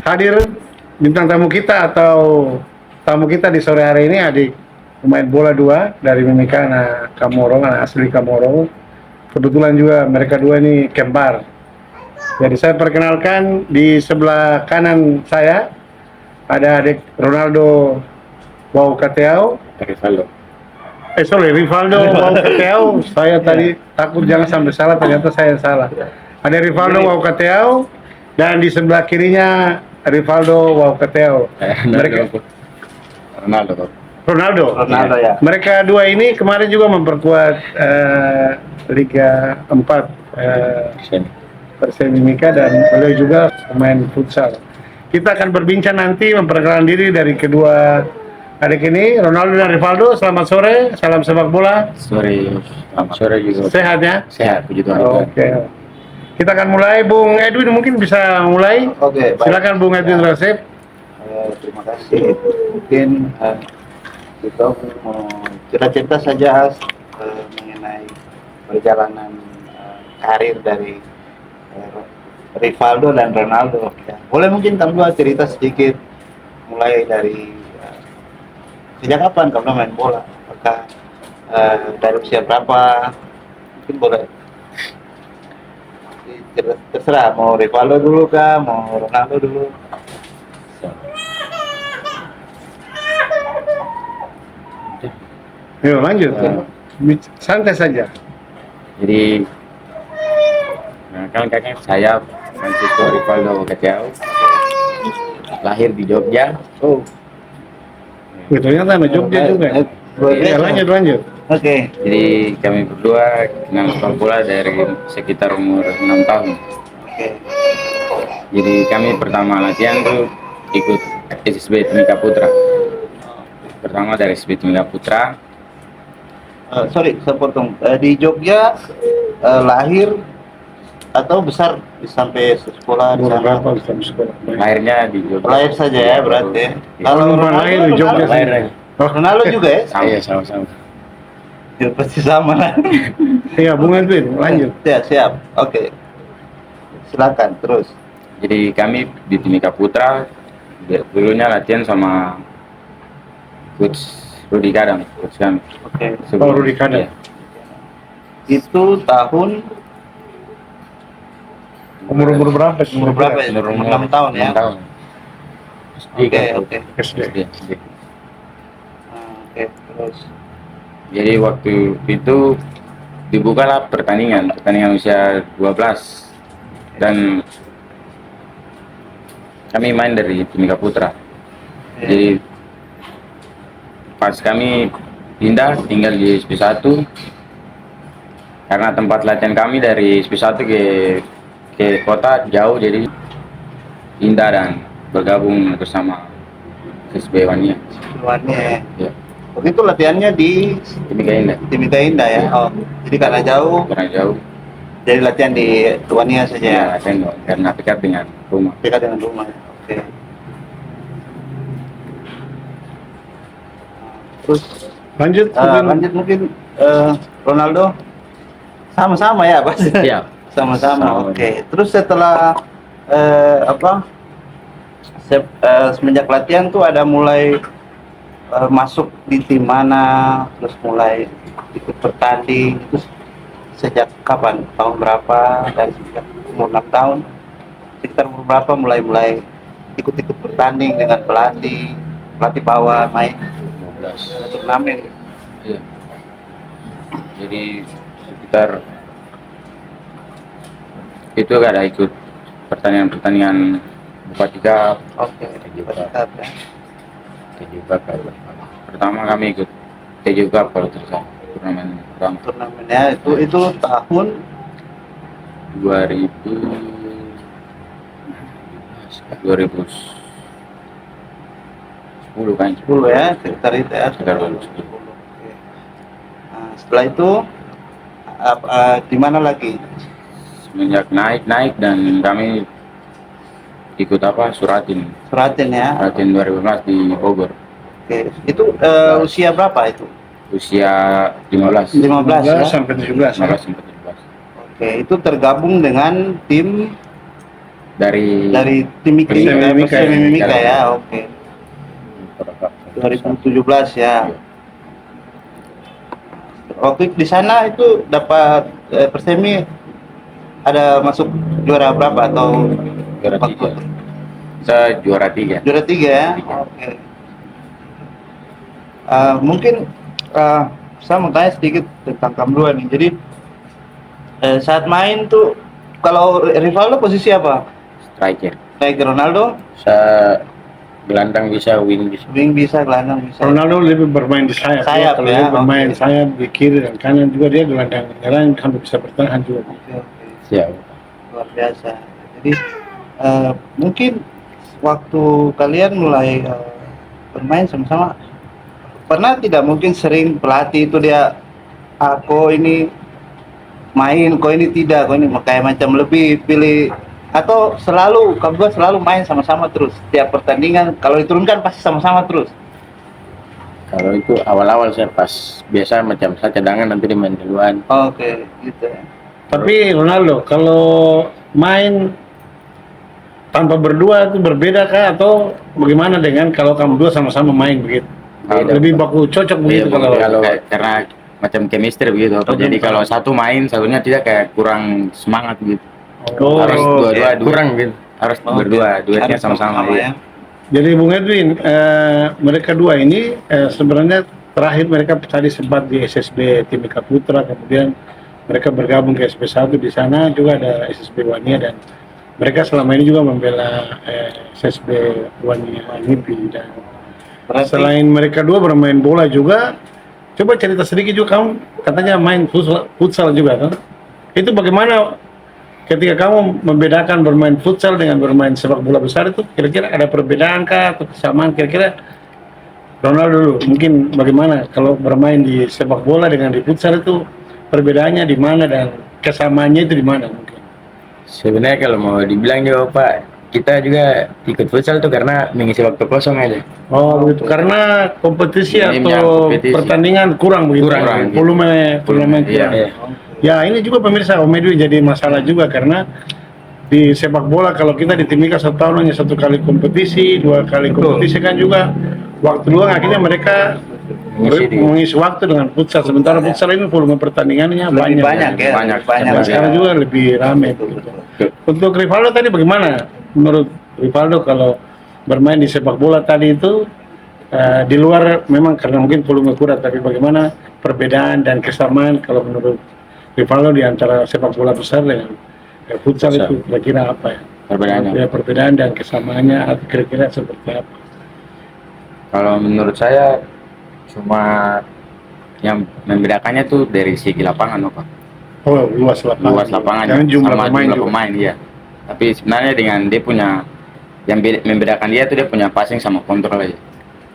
hadir bintang tamu kita atau tamu kita di sore hari ini adik pemain bola 2 dari Mimika Kamorong, anak asli Kamorong. Kebetulan juga mereka dua ini kembar. Jadi saya perkenalkan di sebelah kanan saya ada adik Ronaldo Wow Kateau. Rivaldo Wow Kateau. Saya tadi takut jangan sampai salah, ternyata saya salah. Ada Rivaldo Wow Kateau dan di sebelah kirinya Rivaldo Wow Kateau. Mereka Ronaldo ya. Mereka dua ini kemarin juga memperkuat Liga 4 Persemimika dan beliau juga pemain futsal. Kita akan berbincang nanti memperkenalkan diri dari kedua adik ini, Ronaldo dan Rivaldo. Selamat sore, salam sepak bola. Selamat sore juga. Sehat ya? Sehat, puji Tuhan. Oke. Kita akan mulai, Bung Edwin mungkin bisa mulai. Oke, silakan Bung Edwin Rasif. Terima kasih. Mungkin kita mau cerita-cerita saja mengenai perjalanan karir dari Rivaldo dan Ronaldo. Ya. Boleh mungkin kamu cerita sedikit mulai dari sejak kapan kamu main bola? Apakah dari usia berapa? Mungkin boleh. Terserah, mau Rivaldo dulu kah, mau Ronaldo dulu? Yuk lanjut, santai saja. Jadi, kan kakak saya Francisco Rivaldo Kateau, lahir di Jogja. Oh, ternyata sama Jogja juga. Ya, lanjut. Oke. Jadi kami berdua kenal sepak bola dari sekitar umur 6 tahun. Oke. Jadi kami pertama latihan tuh ikut SSB Timika Putra. Pertama dari SSB Timika Putra. Sorry, saya potong. Di Jogja lahir atau besar sampai sekolah di sana? Lahirnya di Jogja. Lahir saja ya berarti. Kalau lahir di Jogja lahir. Ronaldo juga ya? Iya, sama-sama. Ya, pasti sama lah. Iya, Bung Edwin, lanjut. Ya, siap. Oke. Silakan terus. Jadi kami di Timika Putra dulunya latihan sama coach Rudi Kadang, coach kami. Oke. Rudi Kadang. Iya. Itu tahun Umur berapa? Umur berapa ya? Umur 6 tahun ya? 6 tahun. Oke. SD. Oke, terus. Jadi waktu itu dibukalah pertandingan usia 12 dan kami main dari Timika Putra. Jadi pas kami pindah tinggal di SP1 karena tempat latihan kami dari SP1 ke kota jauh, jadi pindah dan bergabung bersama SSB Wania. Ya. Waktu itu latihannya di Timika Indah ya. Oh, jadi karena jauh. Jadi latihan di Wania saja ya. Latihan karena dekat dengan rumah. Dekat dengan rumah. Oke. Terus Lanjut mungkin Ronaldo sama-sama ya, Pak? Iya. Sama-sama. Oke. Terus setelah semenjak latihan tuh ada mulai masuk di tim mana, terus mulai ikut bertanding, terus sejak kapan? Tahun berapa? Dari sejak umur 6 tahun, sekitar umur berapa mulai ikut-ikut bertanding dengan pelatih bawah main 15 turnamen? Iya. Jadi sekitar itu ada ikut pertandingan Bupati Cup. Oke. TJ Cup. Pertama kami ikut TJ Cup kalau tidak salah, turnamen pertama. Turnamennya itu tahun 2010 kan? 10 ya, sekitar itu ya. Sekitar 2010. Oke. Nah, setelah itu di mana lagi? Semenjak naik dan kami ikut Suratin ya. Suratin 2015 di Bogor. Oke, itu usia berapa itu? Usia 15 ya? sampai 17. 15 sampai 17. Oke, itu tergabung dengan tim dari Timika, Mimika, Persemi Mimika Jakarta. ya, oke. 2017 ya. Waktu di sana itu dapat Persemi ada masuk juara berapa atau juara 3. Saya juara 3. juara 3 ya? Oke. Mungkin saya mau tanya sedikit tentang Kamlua nih. Jadi saat main tuh kalau Rivaldo posisi apa? Striker. Kayak Ronaldo, Saya gelandang bisa, wing bisa. wing bisa, gelandang bisa. Ronaldo lebih bermain di sayap. Sayap, Kalau ya, dia bermain oke. sayap di kiri dan kanan juga, dia gelandang menyerang, hampir bisa bertahan juga. Oke, oke. Siap. Luar biasa. Jadi mungkin waktu kalian mulai bermain sama-sama, pernah tidak mungkin sering pelatih itu dia kok ini main, kok ini tidak, kok ini kayak macam lebih pilih, atau selalu kamu selalu main sama-sama terus tiap pertandingan, kalau diturunkan pasti sama-sama terus? Kalau itu awal-awal saya pas biasa macam saya cadangan nanti dia main duluan. Oke, gitu ya. Tapi Ronaldo, kalau main tanpa berdua itu berbeda kah atau bagaimana dengan kalau kamu dua sama-sama main begitu? Beda, Lebih Pak. baku cocok begitu Iya, kalau karena macam chemistry begitu. Oh, Jadi gitu. kalau satu main, satunya tidak kayak kurang semangat gitu. Oh, Harus dua-dua kurang gitu. Harus berdua, duetnya Harus sama-sama ya. ya. Jadi Bung Edwin, mereka dua ini sebenarnya terakhir mereka tadi sempat di SSB Timika Putra, kemudian mereka bergabung ke SSB 1, di sana juga ada SSB Wania, dan mereka selama ini juga membela SSB Wania Nipi. Dan Berarti selain mereka dua bermain bola juga, coba cerita sedikit juga, kamu katanya main futsal juga kan? Itu bagaimana ketika kamu membedakan bermain futsal dengan bermain sepak bola besar itu, kira-kira ada perbedaan kah atau kesamaan? Kira-kira Ronaldo dulu, mungkin bagaimana kalau bermain di sepak bola dengan di futsal itu perbedaannya di mana dan kesamaannya itu di mana mungkin? Sebenarnya kalau mau dibilang juga Pak, kita juga ikut futsal tuh karena mengisi waktu kosong aja. Oh begitu, karena kompetisi Minimnya atau kompetisi. pertandingan kurang begitu, Kurang, gitu. volume kurang. Iya. Ya ini juga pemirsa, Om Edwin jadi masalah juga karena di sepak bola kalau kita di Timika satu tahun hanya satu kali kompetisi, dua kali kompetisi kan juga waktu luang, akhirnya mereka mengisi waktu dengan futsal, sementara futsal ini volume pertandingannya lebih banyak. banyak ya, Banyak. banyak. Dan Iya. sekarang juga lebih ramai. Begitu. Untuk Rivaldo tadi bagaimana? Menurut Rivaldo kalau bermain di sepak bola tadi itu di luar memang karena mungkin volume kurang, tapi bagaimana perbedaan dan kesamaan kalau menurut Rivaldo di antara sepak bola besar dengan futsal itu kira-kira apa ya? Perbedaannya. Ya, perbedaan dan kesamaannya atau kira-kira seperti apa? Kalau menurut saya cuma yang membedakannya tuh dari segi lapangan Pak. Oh, luas lapangan. Luas lapangannya Dan jumlah sama pemain jumlah juga. pemain iya. Tapi sebenarnya dengan dia punya yang membedakan dia tuh dia punya passing sama kontrol aja.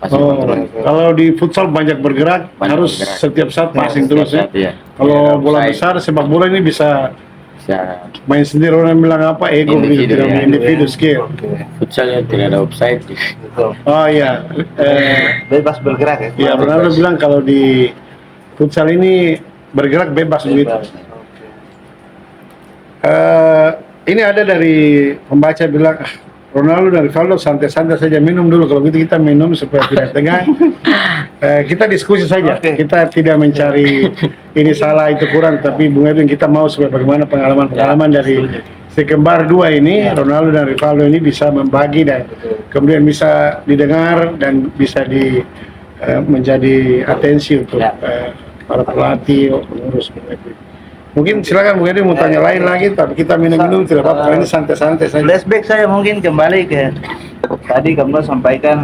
Passing Oh, kontrol. kalau di futsal banyak bergerak, Banyak harus bergerak. setiap saat passing Setiap terus ya. saat, iya. Kalau Iya, bola offside. besar, sepak bola ini bisa Bisa main sendiri, orang bilang apa, ego Individu, gitu, ya. individu skill. futsalnya tidak ada offside. Gitu. Oh iya, Bebas bergerak ya. ya Ronaldo bilang kalau di futsal ini bergerak bebas begitu. Bebas. Oke. Ini ada dari pembaca bilang, Ronaldo dan Rivaldo santai-santai saja, minum dulu, kalau gitu kita minum supaya tidak tegang. Kita diskusi saja, Oke. kita tidak mencari ini salah itu kurang, tapi Bung Edwin kita mau supaya bagaimana pengalaman-pengalaman dari si kembar dua ini, Ronaldo dan Rivaldo ini bisa membagi dan kemudian bisa didengar dan bisa menjadi atensi untuk para pelatih, pengurus Bung Edwin. Mungkin silakan Bung Edwin mau tanya lain lagi, tapi kita minum-minum tidak apa-apa, ini santai-santai saja. Flashback saya mungkin kembali ke tadi kamu sampaikan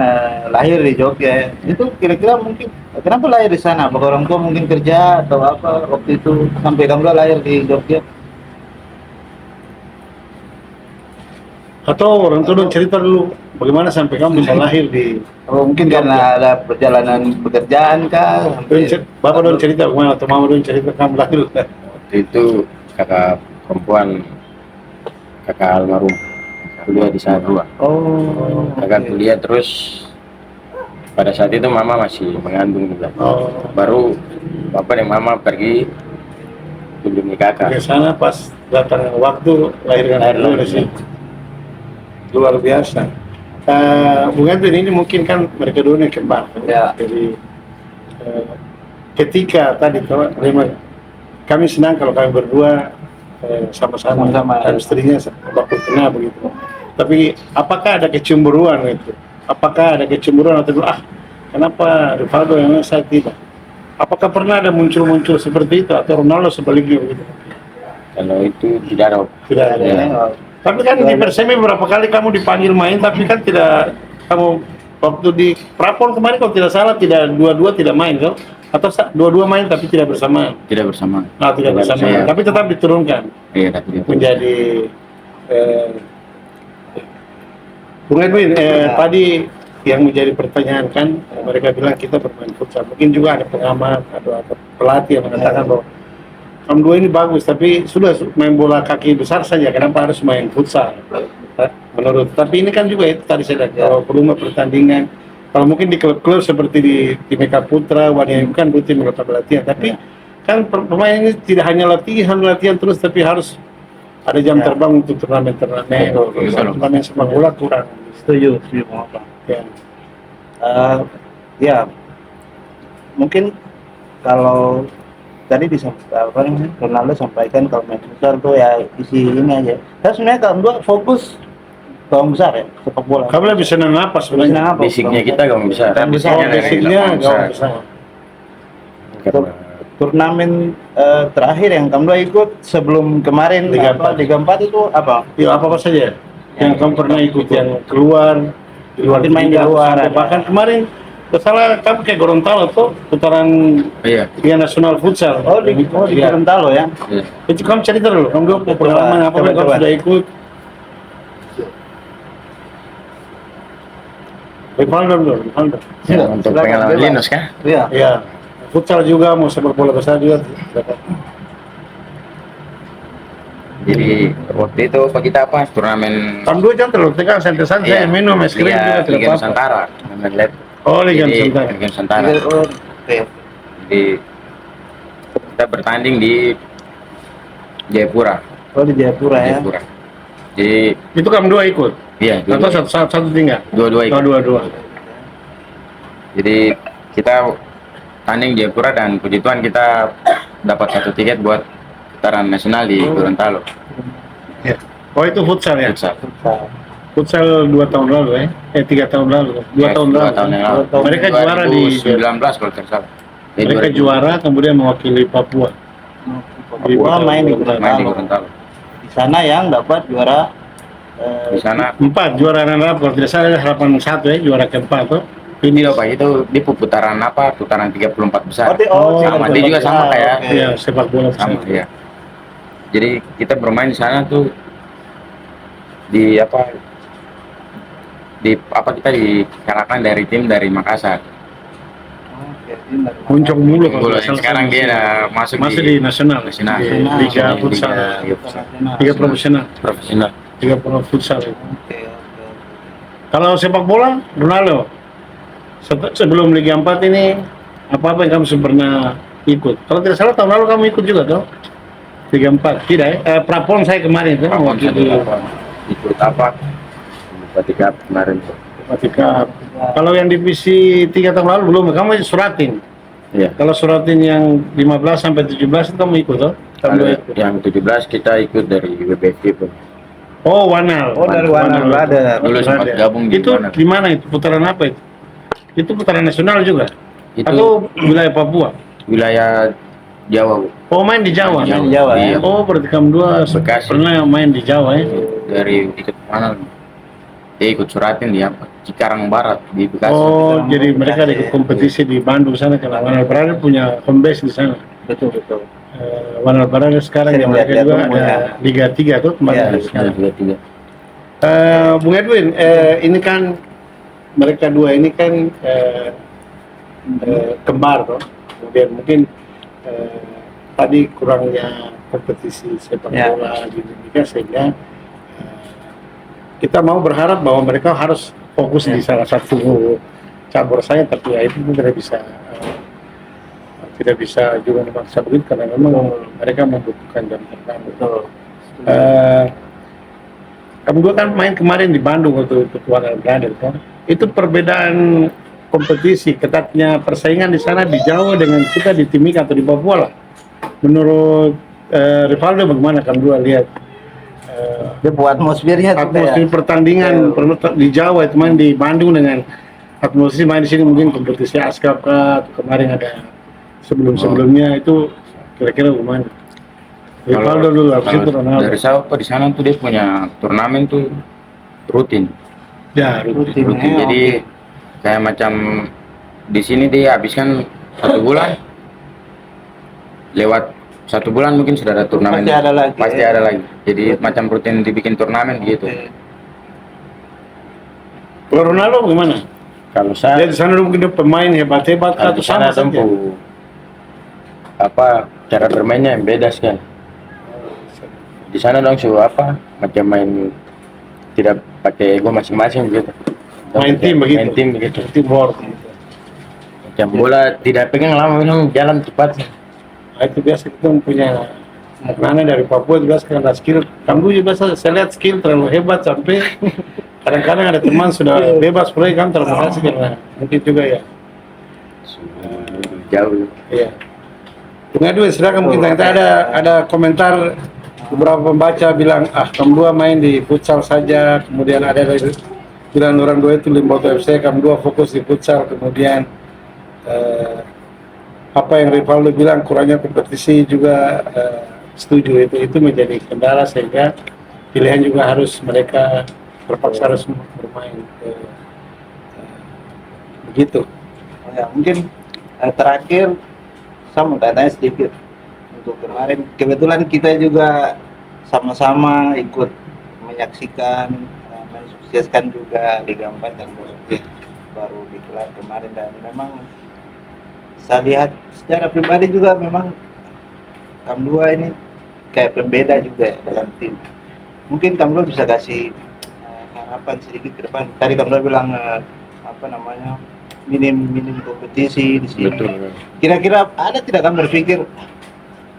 lahir di Jogja. Itu kira-kira mungkin kenapa lahir di sana? Apakah orang tua mungkin kerja atau apa waktu itu sampai kamu lahir di Jogja? Atau orang tua dong cerita dulu, bagaimana sampai kamu bisa lahir di Oh, mungkin karena ada perjalanan pekerjaan kah? Bapak dong cerita bagaimana, atau mama dong cerita kamu lahir. Waktu itu kakak perempuan kakak almarhum kuliah di sana. Oh, Kakak kuliah terus pada saat itu mama masih mengandung juga. Oh, Baru bapak dan mama pergi kunjungi ke kakak. sana pas datang waktu lahirkan Lahir dulu di lagi. sini. luar biasa. Bung Edwin, ini mungkin kan mereka dua ini kembar. Ya. Jadi ketika tadi kalau memang kami senang kalau kami berdua sama-sama dan istrinya baku tengah begitu. Tapi apakah ada kecemburuan itu? Apakah ada kecemburuan atau kenapa Rivaldo yang saya tidak? Apakah pernah ada muncul-muncul seperti itu atau Ronaldo sebaliknya begitu? Kalau itu tidak ada. Tidak ada. Ya. Tapi kan di Persemi beberapa kali kamu dipanggil main, tapi kan tidak kamu waktu di Prapon kemarin kalau tidak salah tidak dua-dua tidak main kan? Atau dua-dua main tapi tidak bersamaan? Tidak bersama. Nah, tidak bersamaan, tapi tetap diturunkan Iya, tapi dia menjadi Bung Edwin. Tadi yang menjadi pertanyaan kan mereka bilang kita bermain futsal. Mungkin juga ada pengamat atau pelatih yang mengatakan bahwa kamu dua ini bagus, tapi sudah main bola kaki besar saja, kenapa harus main futsal? Menurut, tapi ini kan juga itu tadi saya bilang, kalau volume pertandingan, kalau mungkin di klub-klub seperti di Timika Putra, Wadiayum kan butuh melakukan latihan, tapi kan pemain ini tidak hanya latihan terus, tapi harus ada jam terbang untuk turnamen-turnamen, turnamen sepak bola kurang. Setuju Pak. Ya. Ya, mungkin kalau tadi Ronaldo sampaikan kalau main besar tuh ya isi ini aja. Saya sebenarnya kalau dua fokus gawang besar ya sepak bola. Kamu lebih senang apa sebenarnya? Basicnya kita gawang besar. Basicnya gawang besar. Turnamen terakhir yang kamu dua ikut sebelum kemarin Liga 4 itu apa? Ya apa saja yang kamu pernah ikut yang keluar main di luar. Bahkan kemarin salah kamu kayak Gorontalo tuh putaran Liga Nasional Futsal. Di Gorontalo ya. Iya. Itu kamu cerita dulu, kamu dulu pengalaman apa yang kamu sudah ikut? Rivaldo dulu. Ya, untuk pengalaman Linus kan? Iya. Iya. Futsal juga, mau sepak bola besar juga. Jadi waktu itu kita turnamen Kamu dua jangan terlalu tegang, santai-santai saya minum es krim juga tidak Liga apa-apa. Nusantara. Oh, Liga Jadi, Nusantara. Liga Nusantara. Oke. Jadi kita bertanding di Jayapura. Oh di Jayapura ya. Jayapura. Jadi Itu kamu dua ikut? iya, Atau satu tinggal? dua-dua Oh, ikut. dua-dua. Jadi kita tanding Jayapura dan puji Tuhan kita dapat satu tiket buat putaran nasional di Gorontalo. Ya. Oh, itu futsal ya? Futsal. Futsal 2 tahun lalu 3 tahun lalu. 2 tahun lalu. 2 tahun yang lalu. Mereka juara di 2019 kalau tidak salah. Mereka juara kemudian mewakili Papua. Papua main di Main di Gorontalo. Gorontalo. Di sana yang dapat juara Di sana 4 juara runner-up kalau tidak salah harapan 1 juara keempat tuh. ini loh Pak, itu di putaran putaran 34 besar. Sama, dia juga sama kayak Iya, sepak bola sama besar. ya. Jadi kita bermain di sana tuh kita dikalahkan dari tim dari Makassar. Muncul mulu kalau tidak salah. Sekarang dia udah masuk di nasional. nasional. Di Liga Futsal. Liga profesional. Profesional. Liga Pro Futsal. Kalau sepak bola, Ronaldo. Sebelum Liga 4 ini apa yang kamu pernah ikut? Kalau tidak salah tahun lalu kamu ikut juga toh? Liga 4, tidak ya? Prapon saya kemarin tuh ikut ketika kemarin tuh. Ketika kalau yang divisi 3 tahun lalu belum, kamu Suratin. Iya. Kalau Suratin yang 15 sampai 17 itu kamu ikut toh? Kalau yang 17 kita ikut dari WBF pun. Oh, Wanal. Oh, dari Wanal ada. Dulu sempat gabung di itu Wanal. di mana itu? Putaran apa itu? Itu putaran nasional juga? Itu Atau wilayah Papua? wilayah Jawa, Bu. Oh, main di Jawa? Main di Jawa, Iya. Oh, berarti kamu dua Bekasi. pernah main di Jawa ya? Dari ikut mana? Dia ikut Suratin di Cikarang Barat di Bekasi. Oh, jadi mereka ada ikut kompetisi di Bandung sana karena Wanal Barada punya home base di sana. Betul. Wanal Barada sekarang Sering yang mereka lihat juga punya. ada Liga 3 tuh kemarin. Iya, sekarang. Liga 3. Bung Edwin, ini kan mereka dua ini kan kembar toh. Kemudian mungkin tadi kurangnya kompetisi sepak bola di Indonesia sehingga kita mau berharap bahwa mereka harus fokus di salah satu cabur saya, tapi ya itu tidak bisa juga memaksa begitu karena memang mereka membutuhkan jam terbang. Kamu dua kan main kemarin di Bandung waktu itu Warner Brothers kan. Itu perbedaan kompetisi, ketatnya persaingan di sana di Jawa dengan kita di Timika atau di Papua lah. Menurut Rivaldo bagaimana kamu dua lihat Dia buat atmosfernya tuh atmosfer kayak pertandingan di Jawa itu main di Bandung dengan atmosfer main di sini mungkin kompetisi ASKAP kah, atau kemarin ada sebelumnya itu kira-kira bagaimana? Rivaldo dulu, habis itu Ronaldo. Dari saya di sana tuh dia punya turnamen tuh rutin. Ya, rutin. Rutin. Jadi kayak macam di sini dia habiskan 1 bulan, lewat 1 bulan mungkin sudah ada turnamen. Pasti ada lagi. Pasti ada lagi. Jadi macam rutin dibikin turnamen gitu. Kalau Ronaldo bagaimana? Kalau Dia saya di sana dulu mungkin dia pemain hebat-hebat kalau atau di sana sama saja. apa cara bermainnya yang beda sekali. Di sana dong macam main tidak pakai ego masing-masing gitu. Main tim begitu. Main tim begitu. Teamwork. Macam bola tidak pegang lama memang jalan cepat. Nah, itu biasa kita punya Nana dari Papua juga karena skill. Kamu juga biasa saya lihat skill terlalu hebat sampai kadang-kadang ada teman sudah bebas play kan terlalu kasih karena mungkin juga ya. Jauh. Iya. Tunggu dulu silakan mungkin kita ada komentar beberapa pembaca bilang kamu dua main di futsal saja, kemudian ada dari bilang orang dua itu Limboto FC, kamu dua fokus di futsal, kemudian apa yang Rivaldo bilang kurangnya kompetisi juga setuju itu menjadi kendala sehingga pilihan juga harus mereka terpaksa harus bermain begitu. Ya, mungkin terakhir saya mau tanya sedikit untuk kemarin kebetulan kita juga sama-sama ikut menyaksikan mensukseskan juga Liga 4 dan baru digelar kemarin dan memang saya lihat secara pribadi juga memang kamu dua ini kayak pembeda juga ya dalam tim. Mungkin kamu dua bisa kasih harapan sedikit ke depan. Tadi kamu dua bilang minim kompetisi di sini. Betul. Kira-kira ada tidak kamu berpikir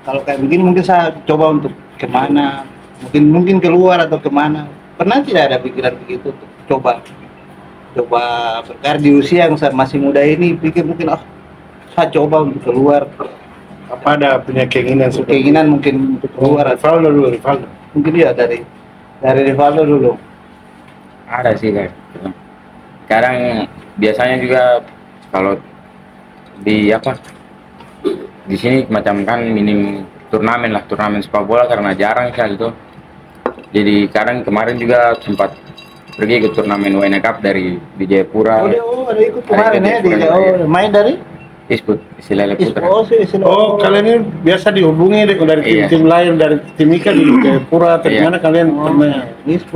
kalau kayak begini mungkin saya coba untuk kemana? Mungkin keluar atau kemana? Pernah tidak ada pikiran begitu? Coba berkarir di usia yang masih muda ini, pikir mungkin saya coba untuk keluar. Apa ada punya keinginan Mungkin untuk keluar. Rivaldo. Mungkin ya dari Rivaldo dulu. Ada sih kan. Sekarang biasanya juga kalau di sini macam kan minim turnamen sepak bola karena jarang sekali itu. Jadi kemarin juga sempat pergi ke turnamen WNA Cup dari di Jayapura. Ada ikut kemarin ya di main dari Isput, Silele Putra. Kalian ini biasa dihubungi dari tim-tim lain dari Timika di Jayapura atau gimana kalian pernah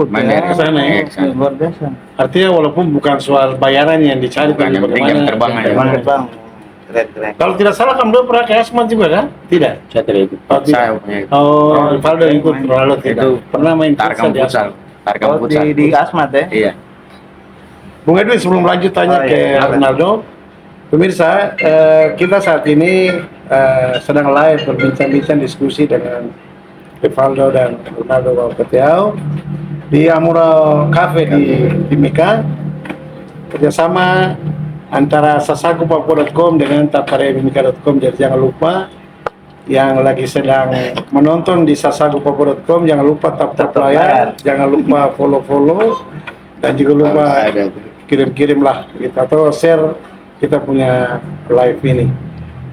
main dari kesana ya? Luar biasa. Artinya walaupun bukan soal bayaran yang dicari, Bukan, yang penting jam terbang aja. Terbang. Keren. Kalau tidak salah kamu dulu pernah ke Asmat juga kan? Tidak? Saya tidak ikut. Oh, tidak. Rivaldo ikut, Ronaldo tidak. Itu Pernah main Tarkam Futsal. Tarkam Futsal. Di Asmat ya? Iya. Bung Edwin sebelum lanjut tanya ke Ronaldo, pemirsa, kita saat ini sedang live berbincang-bincang diskusi dengan Rivaldo dan Ronaldo Wauketiau di Amura Cafe di Timika, kerjasama antara sasagupapua.com dengan taparemimika.com. Jadi jangan lupa yang lagi sedang menonton di sasagupapua.com jangan lupa tap layar, jangan lupa follow dan juga lupa kirim lah gitu, atau share kita punya live ini.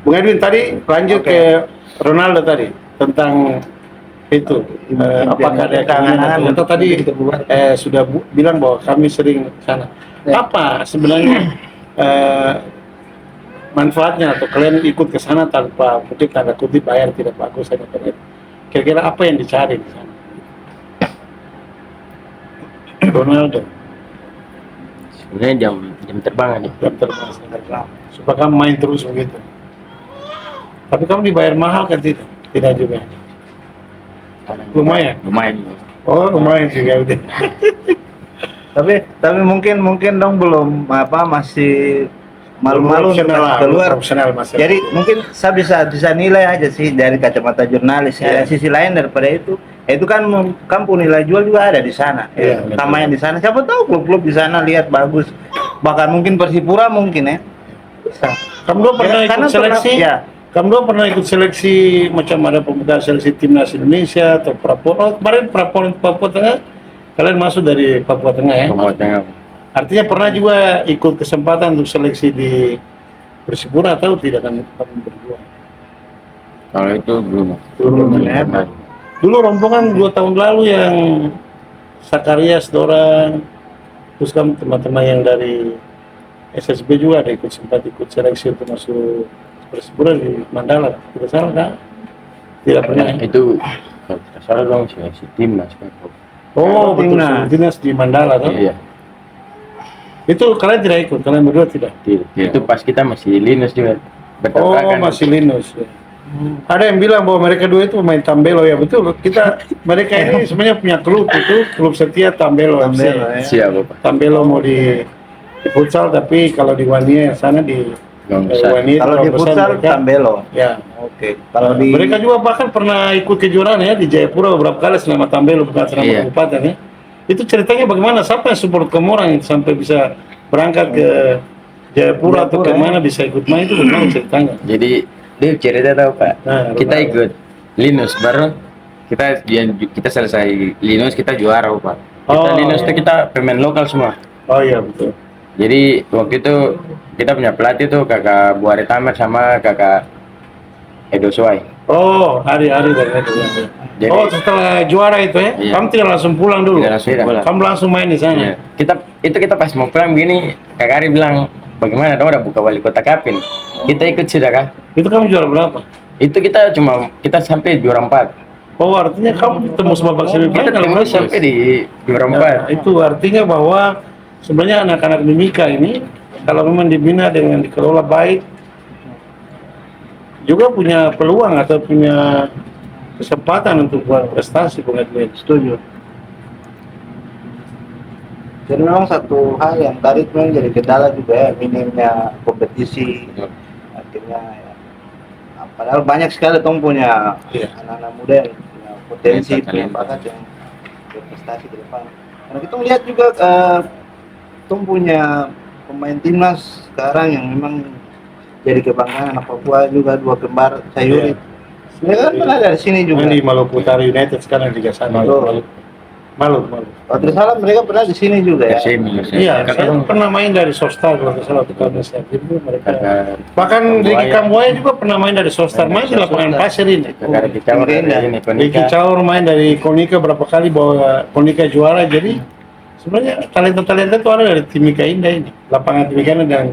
Bung Edwin tadi lanjut ke Ronaldo tadi tentang itu apakah ada kangen atau tadi sudah bilang bahwa kami sering sana. Apa sebenarnya manfaatnya atau kalian ikut ke sana tanpa mungkin tanda kutip bayar tidak bagus saja? Kira-kira apa yang dicari di sana? Ronaldo. Sebenarnya jam terbang aja. Jam terbang. Supaya kamu main terus begitu. Tapi kamu dibayar mahal kan tidak? Tidak juga. Lumayan. Oh, lumayan juga udah. tapi mungkin dong belum masih malu-malu keluar. Jadi mungkin saya bisa nilai aja sih dari kacamata jurnalis. Ya. Sisi lain daripada itu Itu kan kampung nilai jual juga ada di sana. Iya, Sama yang di sana. Siapa tahu klub-klub di sana lihat bagus. Bahkan mungkin Persipura mungkin ya. Bisa. Kamu dua pernah ikut Karena seleksi? ya. Kamu dua pernah ikut seleksi macam ada pembukaan seleksi timnas Indonesia atau Papua? Oh, kemarin Papua Tengah, kalian masuk dari Papua Tengah ya? Papua Tengah. Artinya pernah juga ikut kesempatan untuk seleksi di Persipura atau tidak kan kamu berdua? Kalau itu belum. Belum ya. Pernah. Dulu rombongan 2 tahun lalu yang Sakarias, Dorang, terus kan teman-teman yang dari SSB juga ada sempat ikut seleksi untuk masuk Persipura di Mandala, tidak salah kan? Tidak pernah. Itu kalau tidak salah dong si timnas kan. Oh, betul, Timnas. timnas di Mandala kan? Iya. Itu kalian tidak ikut, kalian berdua tidak? Tidak. Itu pas kita masih Linus juga. Oh, Bertabrakan. masih Linus. Ya. Ada yang bilang bahwa mereka dua itu pemain Tambelo, ya betul. Mereka ini sebenarnya punya klub itu, klub setia Tambelo. Tambelo, FC. ya. Siap Bapak. Tambelo mau di futsal, tapi kalau di Wania sana di Yang besar. Wania Kalau di besar futsal mereka- Tambelo. Ya. Oke. Kalau di Mereka juga bahkan pernah ikut kejuaraan ya di Jayapura beberapa kali selama Tambelo bukan selama Iya. kabupaten ya. Itu ceritanya bagaimana? Siapa yang support kamu orang itu sampai bisa berangkat ke Jayapura atau Jayapura, kemana bisa ikut main itu bagaimana ceritanya? Jadi dia cerita tahu Pak. Nah, Kita Ronaldo. ikut Linus baru kita selesai Linus kita juara Pak. Kita Oh. Linus itu kita pemain lokal semua. Oh iya betul. Jadi waktu itu kita punya pelatih tuh kakak Buari Tamer sama kakak Edo Suai. Oh, hari-hari dari itu ya. Jadi- Oh, setelah juara itu ya, Iya. kamu tidak langsung pulang dulu. Tidak langsung pulang. Kamu langsung main di sana. Iya. Kita pas mau pulang begini, Kak Ari bilang, bagaimana dong udah buka wali kota Kapin. Kita ikut sudah kah? Itu kamu juara berapa? Itu kita sampai juara 4. Oh, artinya kamu ketemu sama babak Kita semifinal. tembus bagus. sampai di juara 4. Nah, itu artinya bahwa sebenarnya anak-anak Mimika ini kalau memang dibina dengan dikelola baik juga punya peluang atau punya kesempatan untuk buat prestasi pengadilan. Setuju. jadi memang satu hal yang tadi memang jadi kendala juga ya, minimnya kompetisi. Akhirnya ya, padahal banyak sekali Tong punya Iya. anak-anak muda yang punya potensi, Talenta, punya talenta. bakat yang berprestasi ke depan. Karena kita lihat juga Tong punya pemain timnas sekarang yang memang jadi kebanggaan anak Papua juga, 2 kembar Sayuri. Iya. Mereka kan pernah dari sini juga. Main di Maluku Utara United sekarang Liga 1. Betul. Maluku. Kalau tidak salah mereka pernah di sini juga ya. SM. Iya, saya pernah main dari Sostar kalau tidak salah waktu tahun saya. Jadi mereka bahkan Kambuaya. Ricky Kambuaya juga pernah main dari Sostar, main di lapangan pasir ini. Kakak Kicau dari ini Ricky Caur main dari Konika berapa kali bawa Konika juara. Jadi sebenarnya talenta-talenta itu ada dari Timika Indah ini. Lapangan Timika Indah dan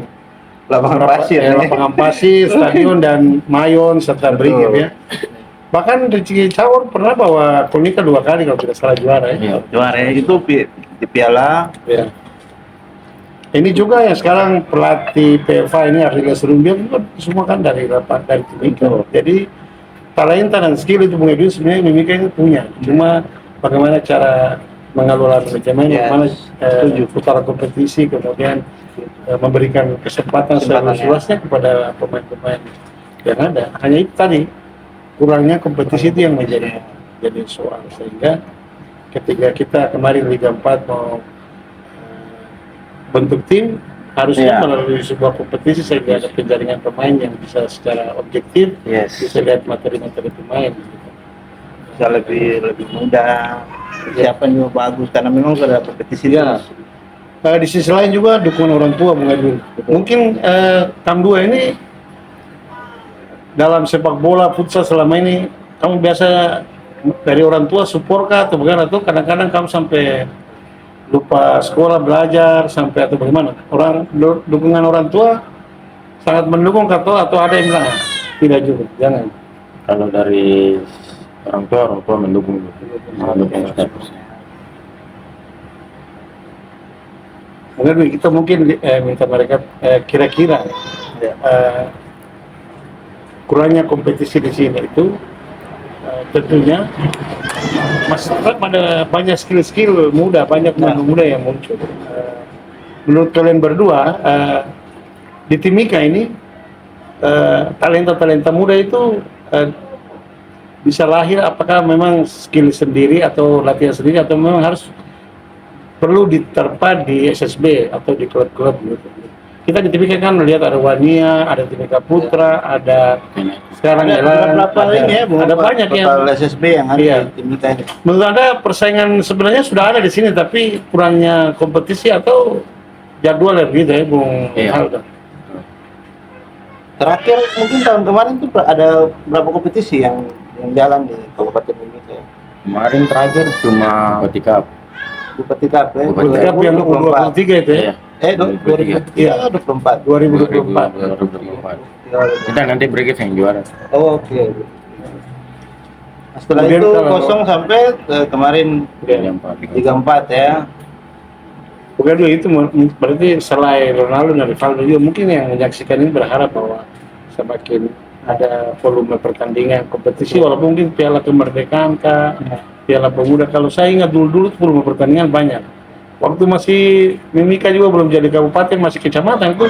Lapangan pasir. lapangan pasir, stadion dan Mayon serta Betul. Brigif ya. Bahkan Ricky Caur pernah bawa Konika 2 kali kalau tidak salah juara ya. Iya. Juara itu di piala. Ya. Ini juga yang sekarang pelatih PFA ini Ariel Serumbiak juga semua kan dari Timika. Jadi talenta dan skill itu Bung Edwin sebenarnya Mimika itu punya. Cuma bagaimana cara mengelola manajemen, Yes. bagaimana putaran kompetisi, kemudian memberikan kesempatan seluas-luasnya kepada pemain-pemain yang ada. Hanya itu tadi kurangnya kompetisi itu yang menjadi soal, sehingga ketika kita kemarin Liga 4 mau bentuk tim harusnya Iya. melalui sebuah kompetisi sehingga ada penjaringan pemain yang bisa secara objektif Yes. bisa lihat materi-materi pemain gitu. Bisa lebih mudah. Persiapan juga bagus karena memang sudah ada kompetisi Ya. terus. Di sisi lain juga dukungan orang tua Bung Edwin. Mungkin Tam 2 ini dalam sepak bola futsal selama ini kamu biasa dari orang tua support kah atau bagaimana, atau kadang-kadang kamu sampai lupa sekolah belajar sampai atau bagaimana? Dukungan orang tua sangat mendukung atau ada yang bilang tidak juga, jangan. Kalau dari orang tua mendukung. Mendukung sekali. Mungkin kita minta mereka kira-kira kurangnya kompetisi di sini itu tentunya masih ada banyak skill-skill muda, banyak pemain muda yang muncul. Menurut kalian berdua di Timika ini talenta-talenta muda itu bisa lahir, apakah memang skill sendiri atau latihan sendiri atau memang harus perlu diterpa di SSB atau di klub-klub gitu. Kita di Timika kan melihat ada Wania, ada Timika Putra, ada sekarang berapa ini ya, ada banyak yang total SSB yang ada Iya. di Timika ini. menurut Anda persaingan sebenarnya sudah ada di sini tapi kurangnya kompetisi atau jadwal ya begitu ya, Bung Iya. Halda? Terakhir mungkin tahun kemarin tuh ada berapa kompetisi yang jalan di Kabupaten Mimika ya? Kemarin terakhir cuma ketika Bupati Cup ya. Bupati Cup yang 2023 itu ya? iya, 2023, 24. 2024. Kita nanti Brigade yang juara. Oh, oke. Nah, setelah Kemudian itu kalau- kosong sampai kemarin 34 ya. Bukan dulu itu berarti selain Ronaldo dan Rivaldo juga mungkin yang menyaksikan ini berharap bahwa semakin ada volume pertandingan kompetisi walaupun mungkin Piala Kemerdekaan kah, Piala Pemuda. Kalau saya ingat dulu volume pertandingan banyak. Waktu masih Mimika juga belum jadi kabupaten, masih kecamatan itu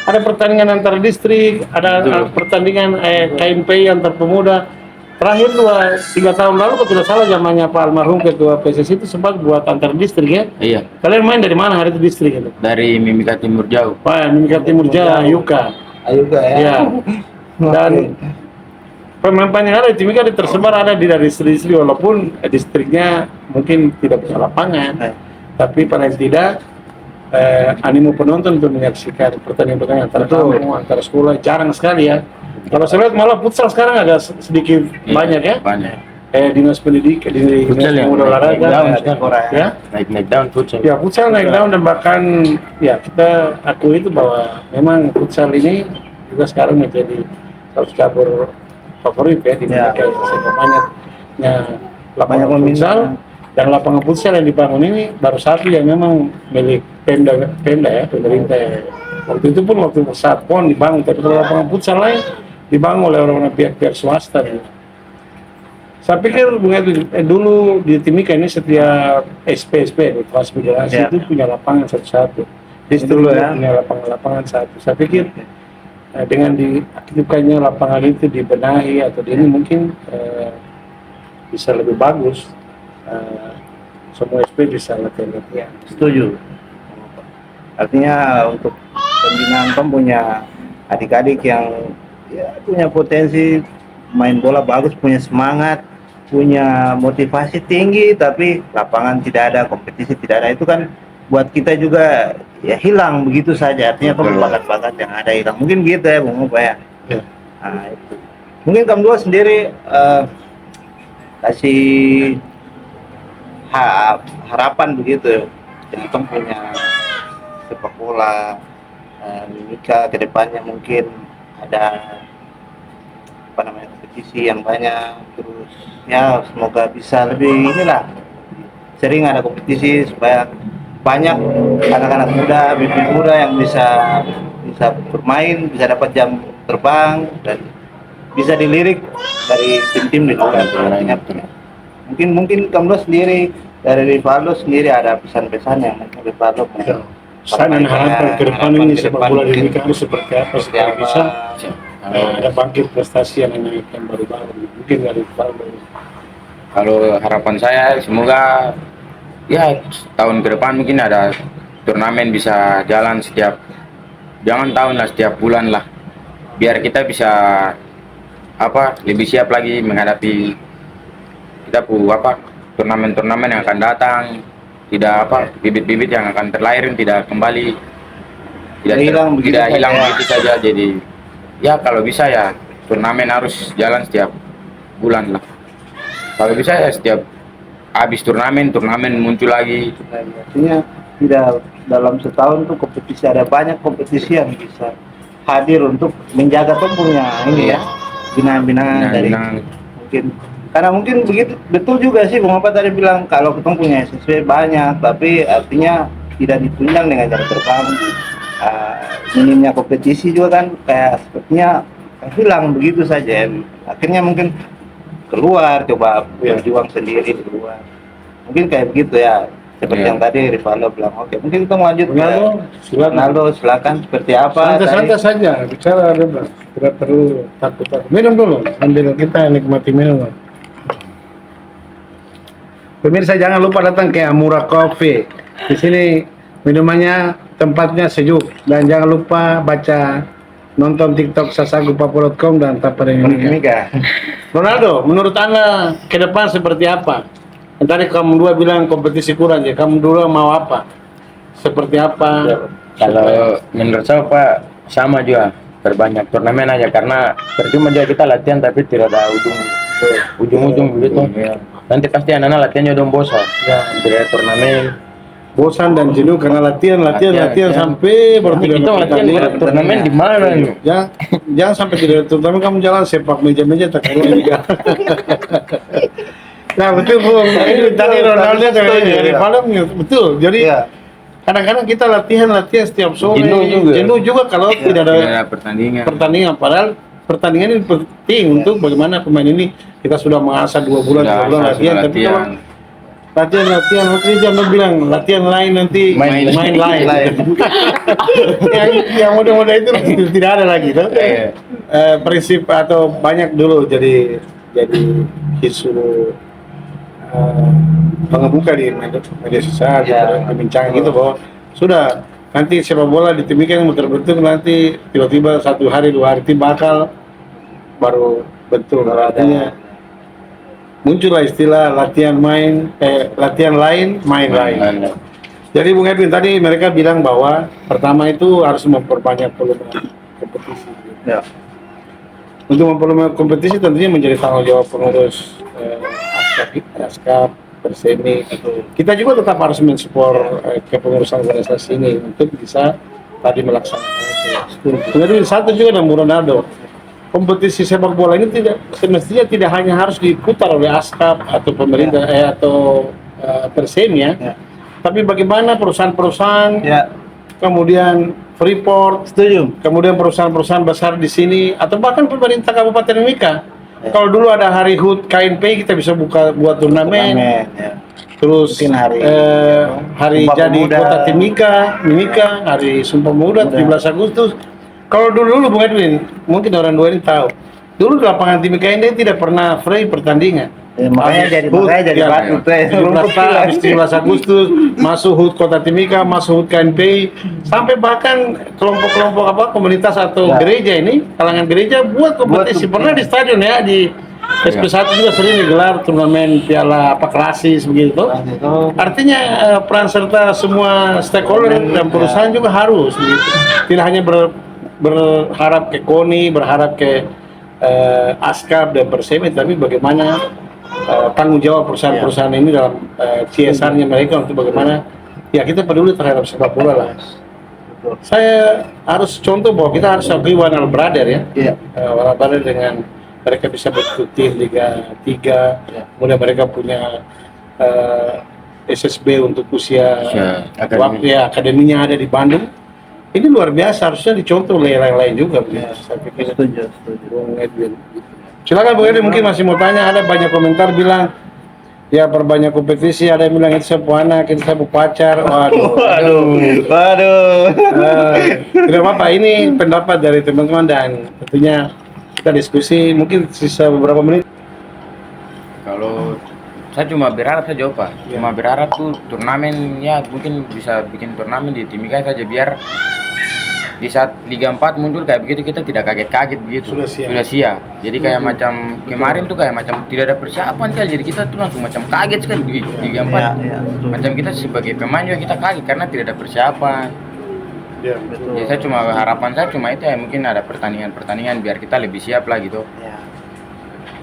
ada pertandingan antar distrik, ada pertandingan KMPI antar pemuda. Terakhir 2-3 tahun lalu kalau tidak salah zamannya Pak almarhum ketua PSSI itu sempat buat antar distrik ya. Iya, Kalian main dari mana hari itu distrik itu? dari Mimika Timur Jauh. Pak Mimika Timur Jaya, Yuka. Ayuga ya. Ya. Dan pemain-pemain yang ada di Timika tersebar ada di dari distrik walaupun distriknya mungkin tidak punya lapangan. Tapi paling tidak animo penonton untuk menyaksikan pertandingan antara kamu, antara sekolah jarang sekali ya. Kalau saya lihat malah futsal sekarang agak sedikit banyak ya. Banyak. Dinas pendidikan, dinas Futsal yang pemuda olahraga, naik daun ya, sekarang. ya. Naik down futsal. Ya futsal naik daun dan bahkan ya kita akui itu bahwa memang futsal ini juga sekarang menjadi salah satu cabur favorit ya di Ya. Indonesia. Sehingga banyaknya lapangan Banyak futsal dan lapangan futsal yang dibangun ini baru satu yang memang milik Pemda ya pemerintah. Waktu itu pun waktu saat PON dibangun, tapi kalau lapangan futsal lain dibangun oleh orang-orang pihak-pihak swasta. Gitu. Saya pikir dulu di Timika ini setiap SP di transmigrasi Ya. itu punya lapangan satu-satu. Distrik Dulu juga ya. punya lapangan satu. Saya pikir dengan diaktifkannya lapangan itu dibenahi atau ini mungkin bisa lebih bagus. Semua SP bisa latihan. Setuju. Artinya untuk pembinaan POM punya adik-adik yang ya, punya potensi main bola bagus, punya semangat, punya motivasi tinggi, tapi lapangan tidak ada, kompetisi tidak ada, itu kan buat kita juga ya hilang begitu saja. Artinya bakat-bakat yang ada hilang. Mungkin gitu ya Bung Upa ya. Ya. Nah, itu. Mungkin kamu dua sendiri kasih harapan begitu yang kamu punya sepak bola Mimika ke depannya mungkin ada apa namanya kompetisi yang banyak, terus ya semoga bisa lebih inilah sering ada kompetisi supaya banyak anak-anak muda, bibit muda yang bisa bermain, bisa dapat jam terbang dan bisa dilirik dari tim-tim di luar. Artinya mungkin kamu sendiri dari Rivaldo sendiri ada pesan-pesan yang mungkin Rivaldo Saya dan harapan ke depan ini sepak bola di Timika itu seperti apa supaya bisa ada bangkit prestasi yang baru-baru mungkin dari Rivaldo. Kalau harapan saya semoga ya tahun ke depan mungkin ada turnamen bisa jalan jangan tahun lah, setiap bulan lah, biar kita bisa lebih siap lagi menghadapi kita turnamen-turnamen yang akan datang. Tidak bibit-bibit yang akan terlahir tidak kembali, tidak hilang begitu saja. Jadi ya kalau bisa ya turnamen harus jalan setiap bulan lah. Kalau bisa ya setiap habis turnamen muncul lagi. Artinya tidak dalam setahun tuh kompetisi, ada banyak kompetisi yang bisa hadir untuk menjaga punya ini ya binaan-binaan dari mungkin. Karena mungkin begitu betul juga sih Bung Apa tadi bilang kalau kita punya SSB banyak, tapi artinya tidak ditunjang dengan cara terbang. Minimnya kompetisi juga kan kayak sepertinya hilang begitu saja. Akhirnya mungkin keluar coba berjuang sendiri di luar. Mungkin kayak begitu ya. Seperti yang tadi Rivaldo bilang. Oke, mungkin kita lanjut Ronaldo, silakan seperti apa? Santai-santai saja bicara bebas. Tidak perlu takut. Minum dulu sambil kita nikmati minum. Pemirsa jangan lupa datang ke Amura Coffee. Di sini minumannya tempatnya sejuk dan jangan lupa baca nonton TikTok sasagupapua.com dan Taparimika. Ronaldo, menurut Anda ke depan seperti apa? Tadi kamu dua bilang kompetisi kurang ya. Kamu dua mau apa? Seperti apa? Kalau menurut saya Pak sama juga, perbanyak turnamen aja karena percuma juga kita latihan tapi tidak ada ujung begitu. Nanti pasti anak-anak latihannya udah bosan. Tidak ada turnamen. Bosan dan jenuh karena latihan sampai baru tidak Kita ada latihan tidak ada turnamen di mana nih? Jangan sampai tidak ada turnamen kamu jalan sepak meja-meja tak keluar juga. Nah betul Bung, ini tadi Ronaldo dari malam betul. Jadi kadang-kadang kita latihan setiap sore, jenuh juga kalau tidak ada pertandingan. Padahal pertandingan ini penting untuk bagaimana pemain ini kita sudah mengasah 2 bulan latihan. Tapi kalau latihan jangan bilang latihan lain nanti main lain. yang muda-muda itu tidak ada lagi. Prinsip atau banyak dulu jadi isu pengemuka di media sosial, perbincangan gitu bahwa sudah nanti sepak bola di Timika yang terbentuk nanti tiba-tiba 1 hari 2 hari bakal baru bentuk. Artinya muncullah istilah latihan lain, main lain. Jadi Bung Edwin tadi mereka bilang bahwa pertama itu harus memperbanyak volume kompetisi. Untuk memperbanyak kompetisi tentunya menjadi tanggung jawab pengurus ASKAP, Persemi. Kita juga tetap harus mensupport kepengurusan organisasi ini untuk bisa tadi melaksanakan itu. Kemudian satu juga dengan Ronaldo, kompetisi sepak bola ini semestinya tidak hanya harus diputar oleh ASKAP atau pemerintah atau Persemi tapi bagaimana perusahaan-perusahaan kemudian Freeport, kemudian perusahaan-perusahaan besar di sini atau bahkan pemerintah Kabupaten Mimika. Kalau dulu ada hari HUT KNP kita bisa buat turnamen. Terus hari jadi Kota Mimika, hari Sumpah Pemuda 17 Agustus. Kalau dulu Bung Edwin, mungkin orang dua ini tahu. Dulu di lapangan Timika ini tidak pernah free pertandingan. Makanya jadi batu habis 17 Agustus masuk HUT Kota Timika, masuk HUT KNPI, sampai bahkan kelompok-kelompok komunitas atau gereja ini, kalangan gereja buat kompetisi. Pernah di stadion ya, di SP1 juga sering digelar turnamen piala klasis begitu. Artinya peran serta semua stakeholder dan perusahaan juga harus begitu. Tidak hanya berharap ke KONI, berharap ke ASKAP dan Persemi, tapi bagaimana tanggung jawab perusahaan-perusahaan ini dalam CSR-nya mereka untuk bagaimana kita peduli terhadap sepak bola lah. Saya harus contoh bahwa kita harus akui Warner Brother Warner Brother dengan mereka bisa berkutik Liga 3, kemudian mereka punya SSB untuk usia akademinya ada di Bandung. Ini luar biasa, harusnya dicontoh oleh yang lain juga. Saya pikir setuju. Bung Edwin. Silakan Bung Edwin, mungkin masih mau tanya. Ada banyak komentar bilang ya perbanyak kompetisi, ada yang bilang itu sepupu anak, itu sepupu pacar. Waduh. Tidak apa-apa, ini pendapat dari teman-teman dan tentunya kita diskusi mungkin sisa beberapa menit. Kalau saya cuma berharap saja Pak, cuma berharap tuh turnamen mungkin bisa bikin turnamen di Timika saja biar di saat Liga 4 muncul kayak begitu kita tidak kaget-kaget begitu. Sudah siap. Jadi kayak macam kemarin tuh kayak macam tidak ada persiapan kan, jadi kita tuh langsung macam kaget kan di Liga 4. Macam kita sebagai pemain juga kita kaget karena tidak ada persiapan. Jadi saya cuma harapan saya cuma itu ya, mungkin ada pertandingan biar kita lebih siap lah gitu.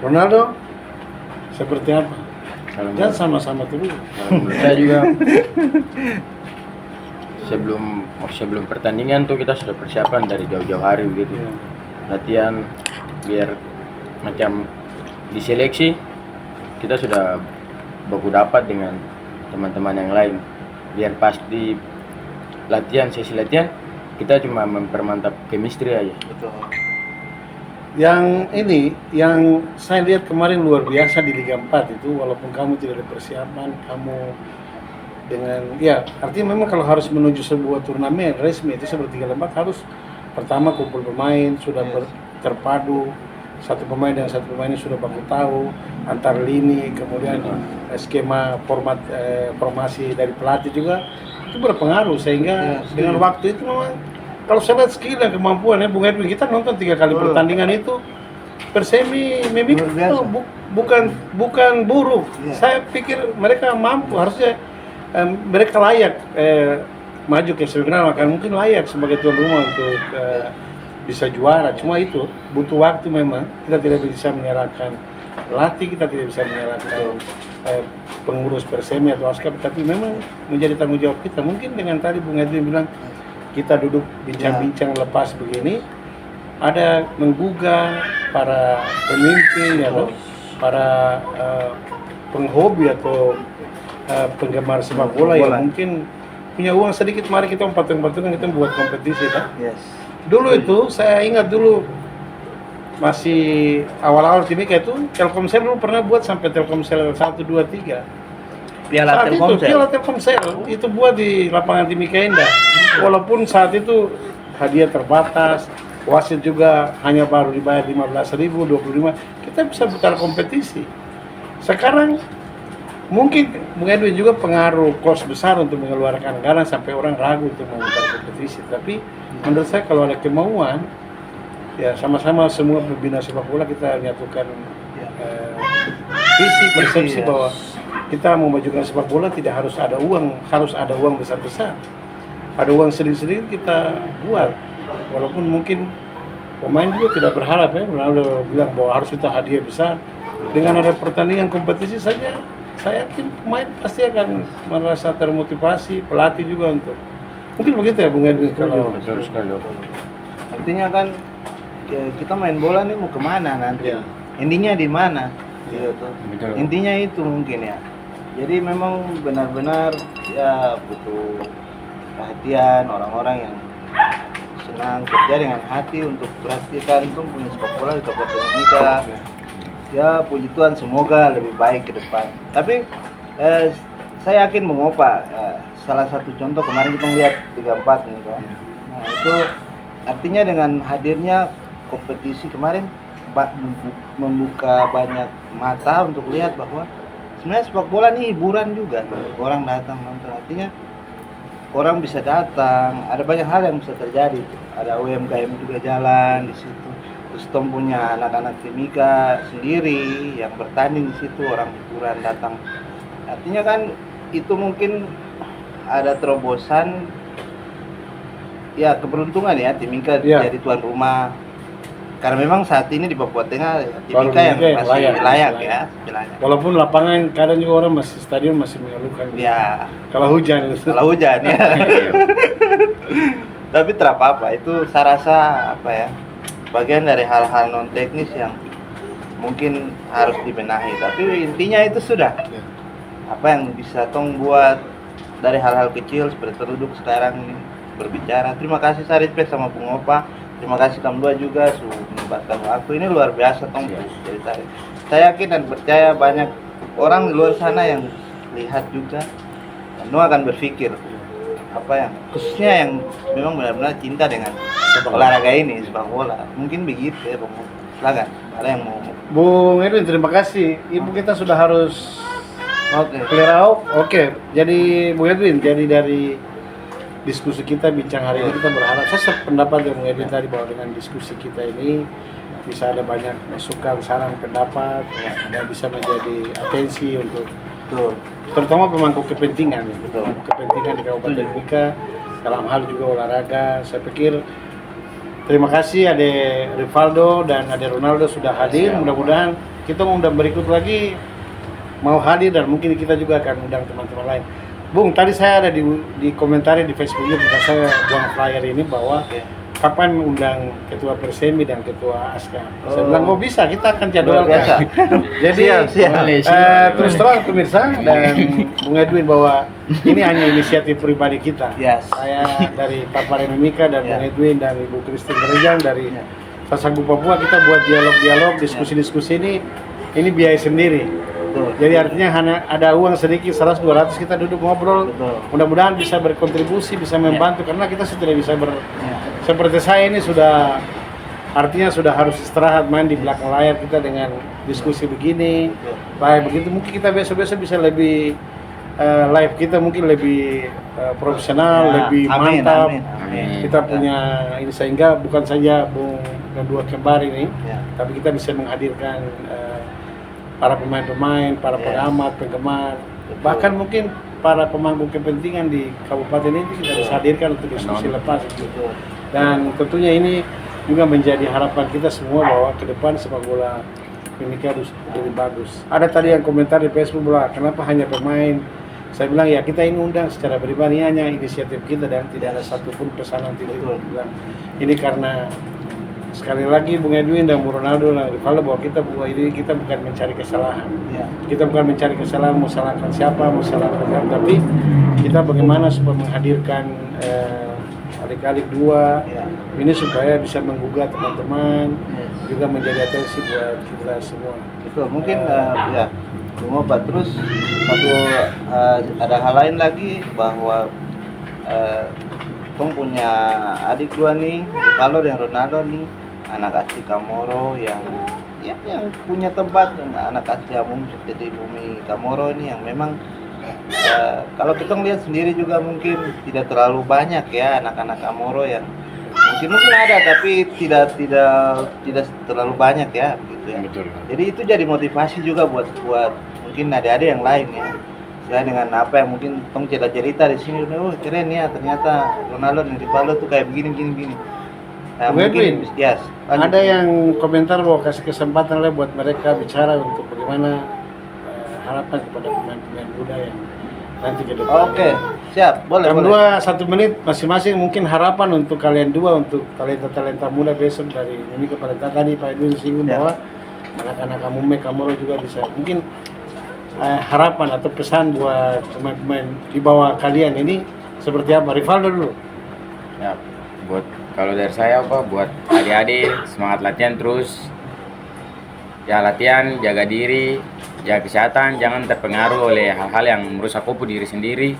Ronaldo seperti apa? Jangan sama-sama terus. Saya juga sebelum pertandingan tuh kita sudah persiapan dari jauh-jauh hari begitu. Latihan biar macam diseleksi kita sudah baku dapat dengan teman-teman yang lain. Biar pas di sesi latihan kita cuma mempermantap chemistry aja. Betul. Yang saya lihat kemarin luar biasa di Liga 4 itu, walaupun kamu tidak ada persiapan, kamu dengan artinya memang kalau harus menuju sebuah turnamen resmi itu seperti Liga 4 harus pertama kumpul pemain sudah terpadu, satu pemain dan satu pemain ini sudah baku tahu antar lini, kemudian skema formasi dari pelatih juga itu berpengaruh, sehingga dengan waktu itu memang kalau saya lihat skill dan kemampuan Bung Edwin, kita nonton 3 kali pertandingan itu Persemi Mimik itu bukan buruk. Saya pikir mereka mampu, harusnya mereka layak maju ke semifinal, maka mungkin layak sebagai tuan rumah untuk bisa juara. Cuma itu butuh waktu, memang kita tidak bisa menyalahkan pelatih, kita tidak bisa menyalahkan pengurus Persemi atau ASKAP, tapi memang menjadi tanggung jawab kita. Mungkin dengan tadi Bung Edwin bilang kita duduk bincang-bincang lepas begini, ada menggugah para pemimpin atau para penghobi atau penggemar sepak bola yang mungkin punya uang sedikit, mari kita patung-patungan, kita buat kompetisi kan? Dulu itu saya ingat dulu masih awal-awal Timika itu Telkomsel dulu pernah buat sampai Telkomsel 1, 2, 3. Piala Telkomsel itu buat di lapangan Timika Indah. Walaupun saat itu hadiah terbatas, wasit juga hanya baru dibayar 15.000, 25. Kita bisa buka kompetisi. Sekarang mungkin Bung Edwin juga pengaruh kos besar untuk mengeluarkan anggaran sampai orang ragu untuk membuka kompetisi. Tapi menurut saya kalau ada kemauan, ya sama-sama semua pembina sepak bola kita menyatukan visi, persepsi bahwa kita memajukan sepak bola tidak harus ada uang besar-besar. Ada uang sedikit-sedikit kita buat. Walaupun mungkin pemain juga tidak berharap Ronaldo bilang bahwa harus kita hadiah besar. Dengan ada pertandingan kompetisi saja, saya yakin pemain pasti akan merasa termotivasi, pelatih juga untuk. Mungkin begitu ya Bung Edwin kalau artinya kan kita main bola nih mau kemana nanti? Intinya di mana? Gitu. Intinya itu mungkin ya. Jadi memang benar-benar ya butuh perhatian orang-orang yang senang kerja dengan hati untuk perhatikan itu punya sepak bola di Kabupaten Timika. Ya puji Tuhan semoga lebih baik ke depan. Tapi saya yakin Bung Opa, salah satu contoh kemarin kita lihat 34 nih kan. Nah itu artinya dengan hadirnya kompetisi kemarin membuka banyak mata untuk lihat bahwa sebenarnya sepak bola ini hiburan juga. Orang datang nonton, artinya orang bisa datang, ada banyak hal yang bisa terjadi. Ada UMKM juga jalan di situ. Terus Tom punya anak-anak Timika sendiri yang bertanding di situ, orang hiburan datang. Artinya kan itu mungkin ada terobosan, ya keberuntungan ya Timika jadi tuan rumah. Karena memang saat ini di Papua Tengah Timika yang masih layak ya. Walaupun lapangan kadang juga orang stadion masih mengeluhkan. Ya. Kalau hujan ya. Tapi terapa-apa itu saya rasa bagian dari hal-hal non teknis yang mungkin harus dibenahi. Tapi intinya itu sudah apa yang bisa tong buat dari hal-hal kecil seperti terduduk sekarang ini berbicara. Terima kasih Saripet sama Bung Opa. Terima kasih kamu dua juga sudah menyempatkan waktu. Ini luar biasa tong cerita. Saya yakin dan percaya banyak orang di luar sana yang lihat juga dan akan berpikir khususnya yang memang benar-benar cinta dengan olahraga ini, sepak bola. Mungkin begitu ya Bung. Silakan, ada yang mau. Bung Edwin, terima kasih. Ibu kita sudah harus clear out. Oke. Jadi Bung Edwin, jadi dari diskusi kita bincang hari ini kita berharap, saya sependapat dengan Bung Edwin tadi bahwa dengan diskusi kita ini bisa ada banyak masukan, saran, pendapat dan bisa menjadi atensi untuk terutama pemangku kepentingan di Kabupaten Timika dalam hal juga olahraga. Saya pikir terima kasih Ade Rivaldo dan Ade Ronaldo sudah hadir. Mudah-mudahan kita mengundang berikut lagi mau hadir dan mungkin kita juga akan undang teman-teman lain. Bung, tadi saya ada di komentari di Facebooknya ketika saya buang flyer ini bahwa kapan undang ketua Persemi dan ketua ASKA. Saya bilang bisa, kita akan jadwalkan. Jadi terus terang pemirsa dan Bung Edwin bahwa ini hanya inisiatif pribadi kita. Saya dari Papare Mimika dan Bung Edwin dan Ibu Christine Rejang dari Sasagu Papua, kita buat dialog-dialog, diskusi-diskusi ini biaya sendiri. Jadi artinya hanya ada uang sedikit 100-200 kita duduk ngobrol. Mudah-mudahan bisa berkontribusi, bisa membantu karena kita sudah bisa seperti saya ini sudah artinya sudah harus istirahat, main di belakang layar kita dengan diskusi begini, live begitu. Mungkin kita besok-besok bisa lebih live kita mungkin lebih profesional, Ya, lebih amin, mantap. amin, amin. Kita punya ini sehingga bukan saja Bung dan dua kembar ini, Ya. tapi kita bisa menghadirkan para pemain-pemain, para Yes. pengamat, penggemar, Betul. bahkan mungkin para pemangku kepentingan di kabupaten ini kita bisa hadirkan untuk diskusi lepas. Betul. Dan tentunya ini juga menjadi harapan kita semua bahwa ke depan sepak bola Mimika harus lebih bagus. Ada tadi yang komentar di Facebook bahwa kenapa hanya pemain. Saya bilang ya kita ini undang secara pribadi, hanya inisiatif kita dan tidak ada satupun pesanan tidak bilang. Ini karena sekali lagi Bung Edwin dan Bung Ronaldo dan Rivaldo bahwa kita bukan mencari kesalahan. Ya. Kita bukan mencari kesalahan, mau salahkan siapa, tapi kita bagaimana supaya menghadirkan adik-adik dua Ya. ini supaya bisa menggugah teman-teman, Yes. juga menjadi atensi buat kita semua. Betul, mungkin ya Bung Obat. Terus ada hal lain lagi bahwa Tong punya adik dua nih, Rivaldo dan Ronaldo nih, anak asli Kamoro yang punya tempat, anak asli Amum seperti Bumi Kamoro ini yang memang kalau kita lihat sendiri juga mungkin tidak terlalu banyak ya anak-anak Kamoro yang mungkin ada tapi tidak terlalu banyak ya gitu ya. Betul. Jadi itu jadi motivasi juga buat mungkin adik-adik yang lain ya. Saya dengan apa yang mungkin Tong cerita di sini, oh keren ya ternyata Ronaldo dan Rivaldo tuh kayak begini. Nah, Bung Edwin, yes. ada yang komentar bahwa kasih kesempatan lah buat mereka bicara untuk bagaimana harapan kepada pemain-pemain muda yang nanti ke depan. Oke, siap, boleh. Jam 2 1 menit masing-masing mungkin harapan untuk kalian dua, untuk talenta-talenta muda besok dari Mimika Palenta. Tadi Pak Edwin singgung Ya. bahwa anak-anak Amume Kamoro juga bisa mungkin harapan atau pesan buat pemain-pemain di bawah kalian ini seperti apa? Rivaldo dulu. Ya, buat kalau dari saya buat adik-adik semangat latihan terus. Ya latihan, jaga diri, jaga kesehatan, jangan terpengaruh oleh hal-hal yang merusak kopu diri sendiri.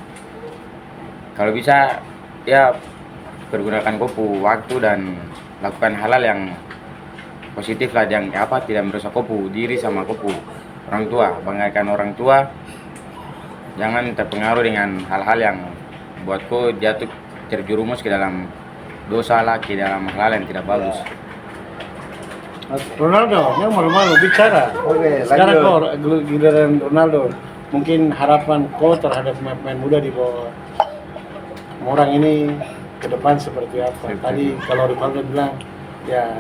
Kalau bisa ya pergunakan kopu waktu dan lakukan hal-hal yang positif lah, yang tidak merusak kopu diri sama kopu orang tua. Banggakan orang tua, jangan terpengaruh dengan hal-hal yang buatku jatuh terjerumus ke dalam dosa lah, ke dalam hal-hal yang tidak bagus. Ronaldo, yang malu-malu bicara. Oke, Sekarang lanjut. kau giliran Ronaldo, mungkin harapan kau terhadap pemain muda di bawah orang ini ke depan seperti apa? Tadi kalau Rivaldo bilang ya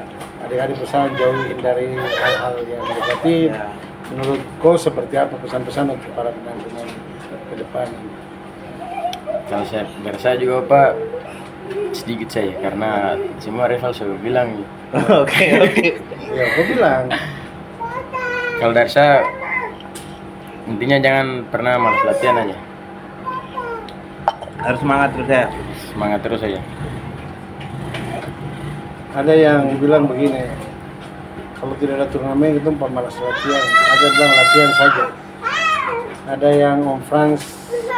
adik-adik pesan jauh hindari hal-hal yang negatif. Ya. Menurut kau seperti apa pesan-pesan untuk para pemain-pemain ke depan? Kalau dari saya juga sedikit saya, karena semua rival saya bilang. Oke. Ya, kau bilang. Kalau dari saya intinya jangan pernah malas latihan aja, Harus semangat terus ya. semangat terus aja. Ada yang bilang begini, kalau tidak ada turnamen itu pemalas latihan. Ada bilang latihan saja. Ada yang Om Frans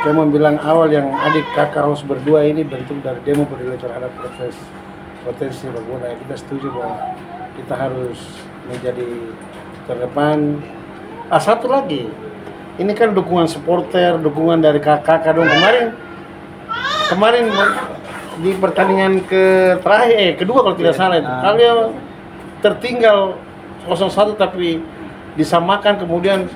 Kemon bilang awal yang adik kakak harus berdua ini bentuk dari demo peduli terhadap potensi berguna. Kita setuju bahwa kita harus menjadi terdepan. Satu lagi, ini kan dukungan supporter, dukungan dari kakak dong. Kemarin di pertandingan kedua kalau tidak salah itu, kalian tertinggal 0-1 tapi disamakan, kemudian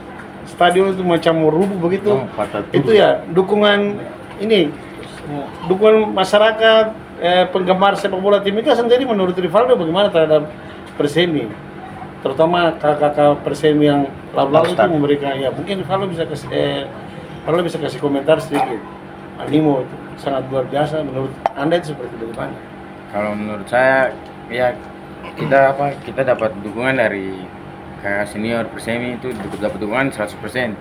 stadion itu macam rubuh begitu. Itu ya dukungan ini, dukungan masyarakat, penggemar sepak bola Timika sendiri. Menurut Rivaldo bagaimana terhadap Persemi, terutama kakak-kakak Persemi yang lalu-lalu itu memberikan, ya mungkin Rivaldo bisa kasih komentar sedikit. Animo itu sangat luar biasa. Menurut Anda itu seperti bagaimana? Kalau menurut saya ya kita dapat dukungan dari kakak senior Persemi, itu dapat dukungan 100%.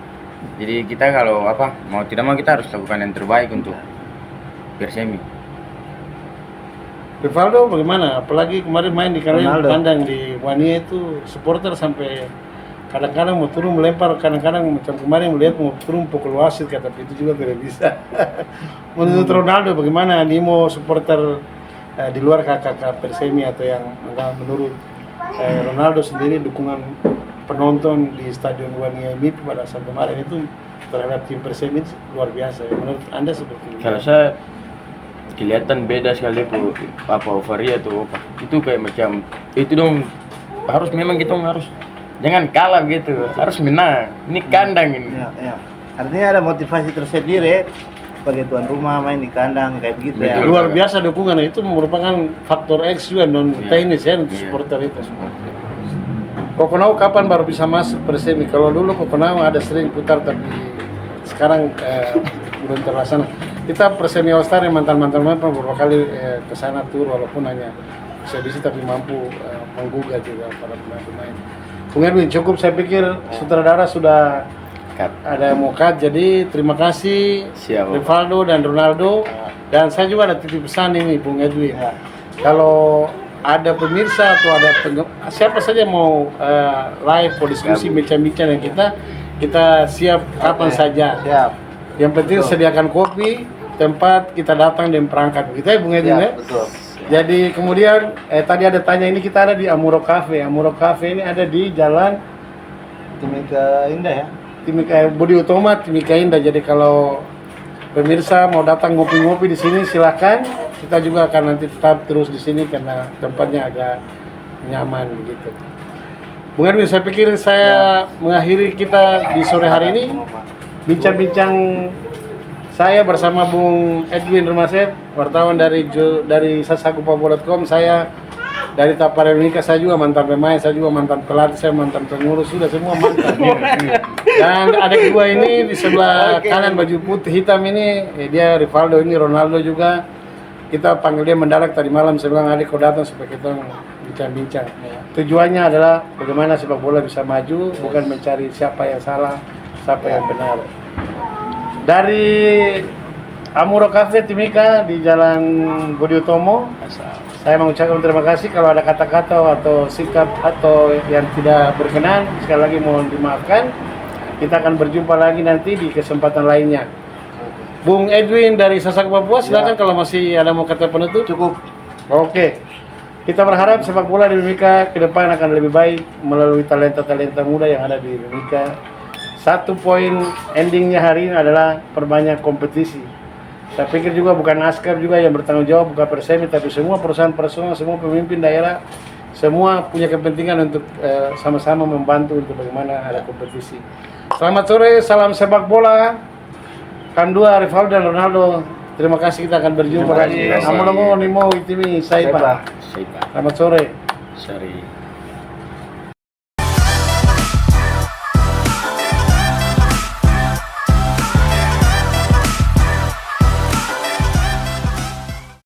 Jadi kita kalau mau tidak mau kita harus lakukan yang terbaik untuk Persemi. Rivaldo bagaimana? Apalagi kemarin main di kalian Ronaldo. kandang di Wania itu, supporter sampai kadang-kadang mau turun melempar, kadang-kadang macam kemarin melihat mau turun pukul wasit, tapi itu juga tidak bisa. Menurut Ronaldo bagaimana animo supporter di luar kakak Persemi atau yang menurut Ronaldo sendiri dukungan penonton di Stadion Wania ini pada saat kemarin itu terhadap tim Persemi luar biasa. Menurut Anda seperti itu? Kalau saya kelihatan beda sekali apa euforia tuh apa. Itu kayak macam itu dong harus memang kita harus jangan kalah gitu, harus menang. Ini kandang ini. Ya, ya. Artinya ada motivasi tersendiri sebagai tuan rumah main di kandang kayak begitu ya. Betul. Luar biasa dukungan itu merupakan faktor X juga non teknis ya untuk Iya. supporter itu. Kokonau kapan baru bisa masuk Persemi? Kalau dulu Kokonau ada sering putar tapi sekarang belum terlaksana. Kita Persemi All Star yang mantan-mantan beberapa kali ke sana tur walaupun hanya sedikit tapi mampu menggugah juga para pemain-pemain. Bung Edwin, cukup saya pikir sutradara sudah Cut. ada mau cut, jadi terima kasih Siap. Rivaldo dan Ronaldo. Dan saya juga ada titip pesan ini Bung Edwin. Ya. Kalau ada pemirsa atau ada siapa saja mau live mau diskusi bincang-bincang dengan kita siap kapan saja. Siap. Yang penting Betul. sediakan kopi, tempat kita datang dan berangkat begitu ya Bung Edwin ya. Betul. Jadi kemudian tadi ada tanya ini kita ada di Amuro Cafe. Amuro Cafe ini ada di Jalan Timika Indah ya. Timika Budi Utama, Timika Indah. Jadi kalau pemirsa mau datang ngopi-ngopi di sini silakan. Kita juga akan nanti tetap terus di sini karena tempatnya agak nyaman begitu. Bung Edwin, saya pikir saya mengakhiri kita di sore hari ini bincang-bincang saya bersama Bung Edwin Rumaset, wartawan dari sasakupabola.com. Saya dari Taparan Mimika, saya juga mantan pemain, saya juga mantan pelatih, saya mantan pengurus, sudah semua mantan. Dan ada kedua ini di sebelah kanan baju putih hitam ini, dia Rivaldo, ini Ronaldo juga. Kita panggil dia mendadak tadi malam, saya bilang adik kau datang supaya kita bincang-bincang. Tujuannya adalah bagaimana sepak bola bisa maju, bukan mencari siapa yang salah, siapa yang benar. Dari Amuro Cafe Timika di Jalan Budi Utomo, saya mengucapkan terima kasih. Kalau ada kata-kata atau sikap atau yang tidak berkenan, sekali lagi mohon dimaafkan. Kita akan berjumpa lagi nanti di kesempatan lainnya. Bung Edwin dari Sasak Papua, silakan kalau masih ada mau kata penutup. Cukup. Oke. Kita berharap sepak bola di Mimika ke depan akan lebih baik melalui talenta-talenta muda yang ada di Mimika. Satu poin endingnya hari ini adalah perbanyak kompetisi. Saya pikir juga bukan Askar juga yang bertanggung jawab, bukan Persemi, tapi semua perusahaan personal, semua pemimpin daerah, semua punya kepentingan untuk sama-sama membantu untuk bagaimana ada kompetisi. Selamat sore, salam sepak bola. Kandua, Rivaldo dan Ronaldo. Terima kasih, kita akan berjumpa lagi. Terima kasih. Amono nimo itimi saipa. Siapa? Selamat sore. Sorry.